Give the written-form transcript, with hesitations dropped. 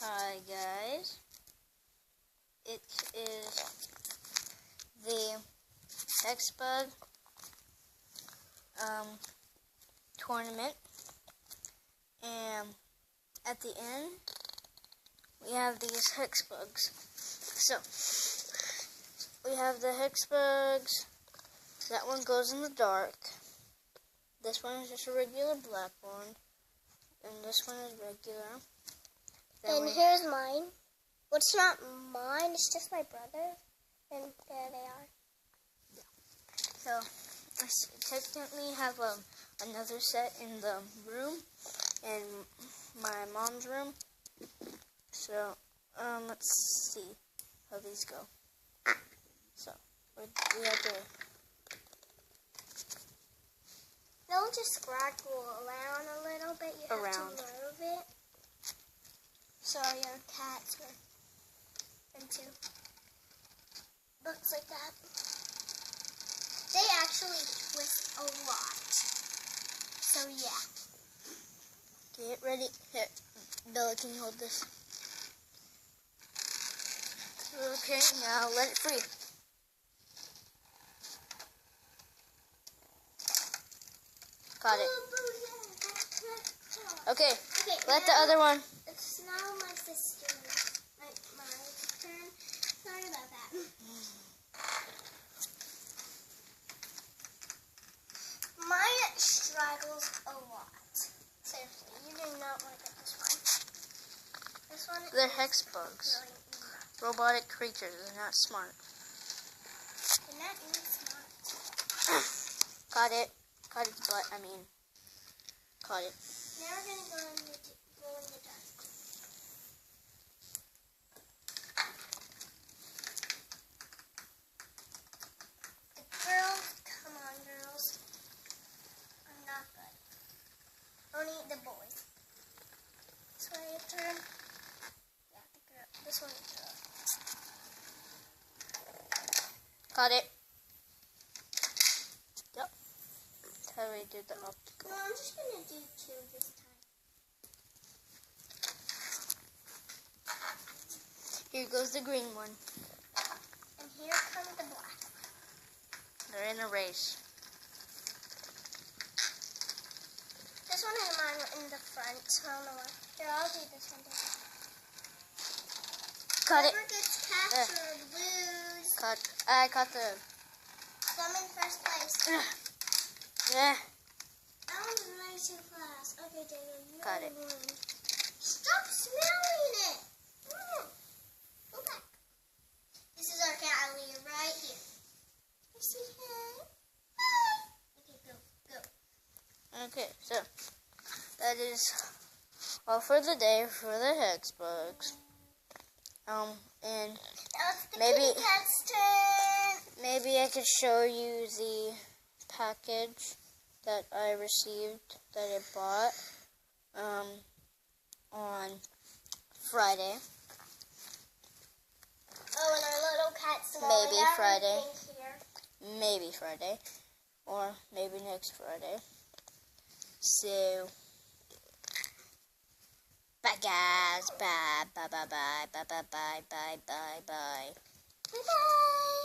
Hi guys, it is the Hexbug tournament, and at the end we have these Hexbugs. So we have the Hexbugs. That one goes in the dark. This one is just a regular black one, and this one is regular. And here's mine. Well, it's not mine, it's just my brother. And there they are. So, I technically have another set in the room, in my mom's room. So, let's see how these go. So, we have to... They'll just scraggle around a little bit. You have to move it. So your cats were into. Looks like that. They actually twist a lot. So yeah. Get ready. Here, Bella, can you hold this? Okay, now let it free. Got it. Okay, let the other one. It's now my sister. My turn. Sorry about that. Mine struggles a lot. Seriously, you do not want to get this one. This one. They're Hexbugs. Really Robotic creatures. They're not smart. They're not even smart. Got it. Caught its butt, I mean. Caught it. Now we're going to go in the dark. The girls, come on girls. I'm not good. Only the boys. This one your turn. Yeah, the girl. This one the girl. Got it. Yep. That's how we did the optical. No, I'm just going to do two this time. Here goes the green one. And here comes the black one. They're in a race. This one has mine in the front, so I don't know why. Here, I'll do this one. Got it. Whoever gets captured lose. I caught the... So I'm in first place. Yeah. I was way too fast. Okay, David, you Got it. win. Stop smelling it. Go back. This is our cat, Aliyah, right here. I see him. Hi. Okay, go. Okay, so that is all for the day for the Hexbugs. And Now it's the maybe kitty cat's turn. maybe I could show you the package that I received, that I bought on Friday. Oh, and our little cat's Maybe Friday. Here. Maybe Friday, or maybe next Friday. So, bye guys, bye, bye, bye, bye, bye, bye, bye, bye, bye. Bye-bye.